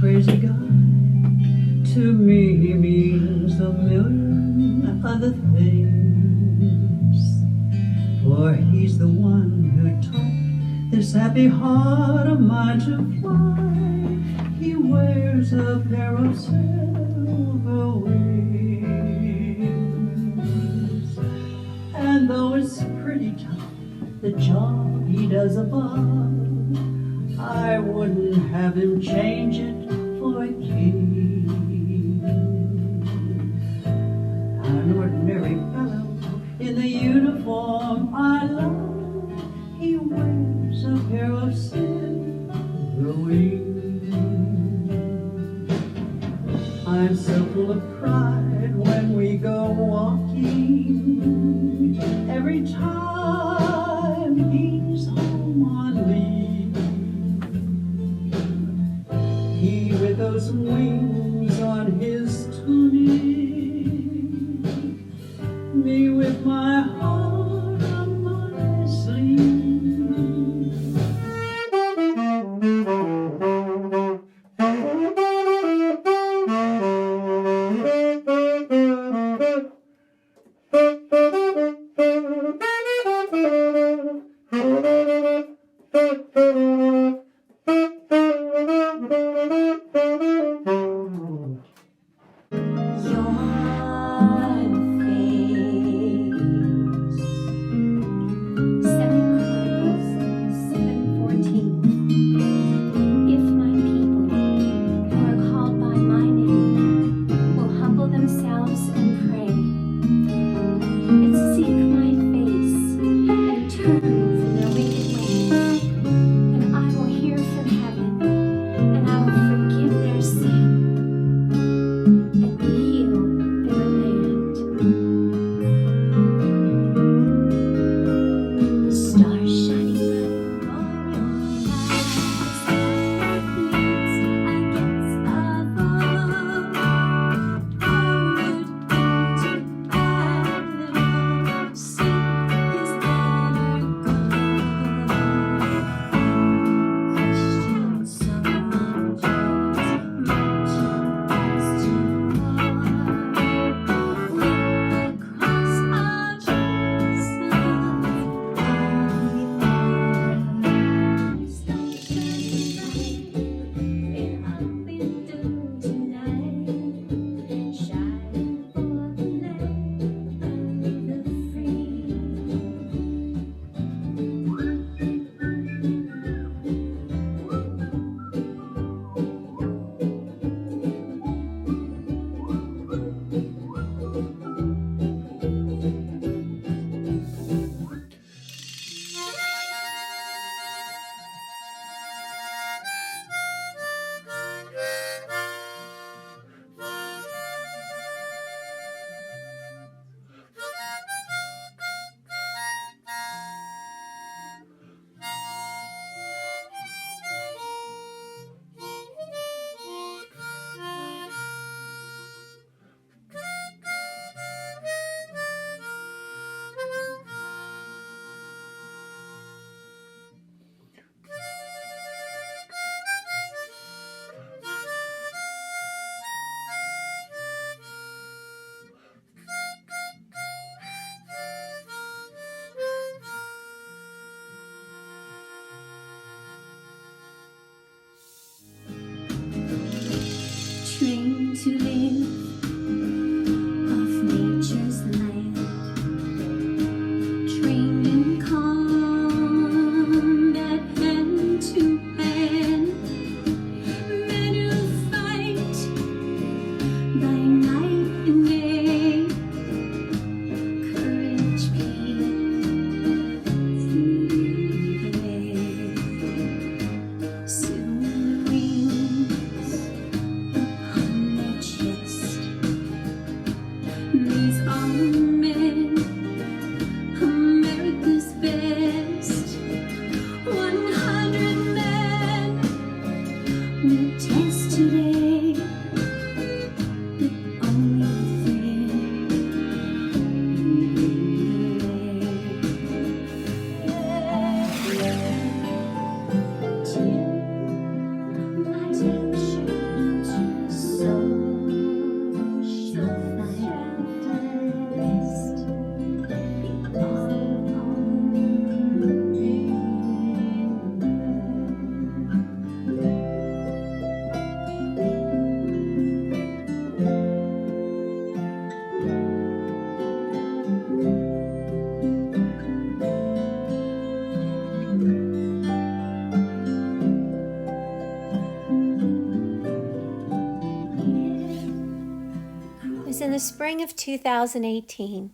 crazy guy to me means a million other things. For he's the one who taught this happy heart of mine to fly. He wears a pair of silver wings, and though it's pretty tough, the job he does above, I wouldn't have him change it for a king. An ordinary fellow in the uniform I love, he wears a pair of silver wings. I'm so full of pride when we go walking, every time he's home on leave. He with those wings on his tunic, me with my heart on my sleeve. Turn from their wicked ways, and I will the spring of 2018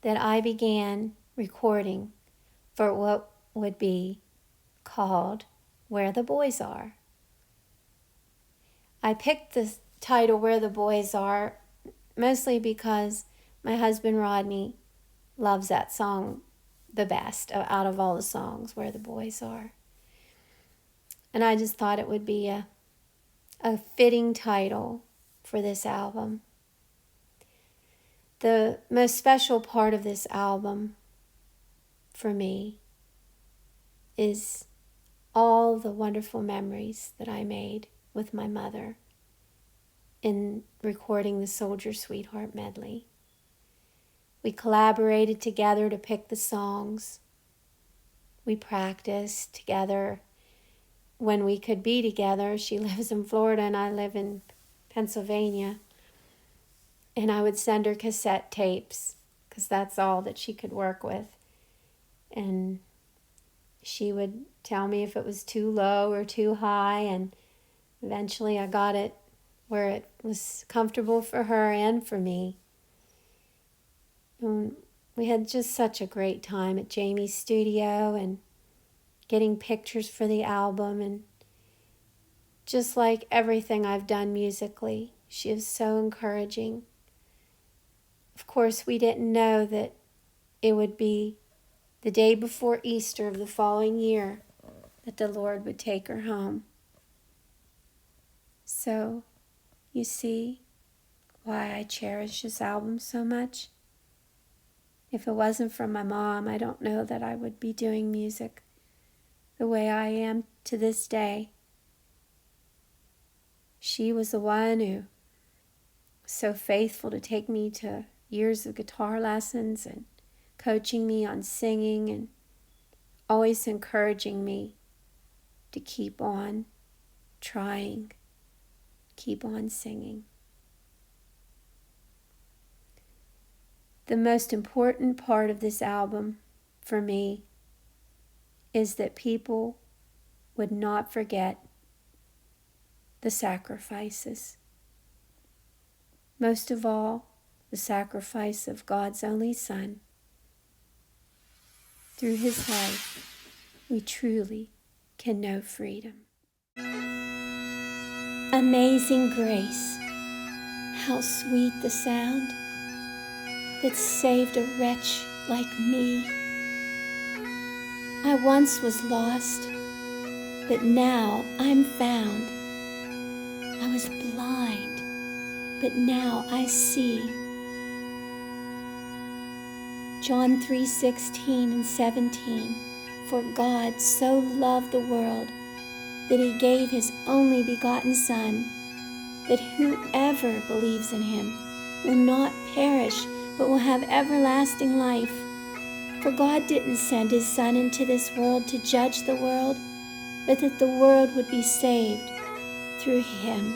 that I began recording for what would be called Where the Boys Are. I picked the title Where the Boys Are mostly because my husband Rodney loves that song the best out of all the songs, Where the Boys Are. And I just thought it would be a fitting title for this album. The most special part of this album for me is all the wonderful memories that I made with my mother in recording the Soldier Sweetheart medley. We collaborated together to pick the songs. We practiced together when we could be together. She lives in Florida and I live in Pennsylvania. And I would send her cassette tapes because that's all that she could work with. And she would tell me if it was too low or too high, and eventually I got it where it was comfortable for her and for me. And we had just such a great time at Jamie's studio and getting pictures for the album, and just like everything I've done musically, she was so encouraging. Of course, we didn't know that it would be the day before Easter of the following year that the Lord would take her home. So, you see why I cherish this album so much? If it wasn't for my mom, I don't know that I would be doing music the way I am to this day. She was the one who was so faithful to take me to years of guitar lessons and coaching me on singing and always encouraging me to keep on trying, keep on singing. The most important part of this album for me is that people would not forget the sacrifices. Most of all, the sacrifice of God's only Son. Through his life, we truly can know freedom. Amazing grace, how sweet the sound that saved a wretch like me. I once was lost, but now I'm found. I was blind, but now I see. John 3:16 and 17, for God so loved the world that he gave his only begotten Son, that whoever believes in him will not perish, but will have everlasting life. For God didn't send his Son into this world to judge the world, but that the world would be saved through him.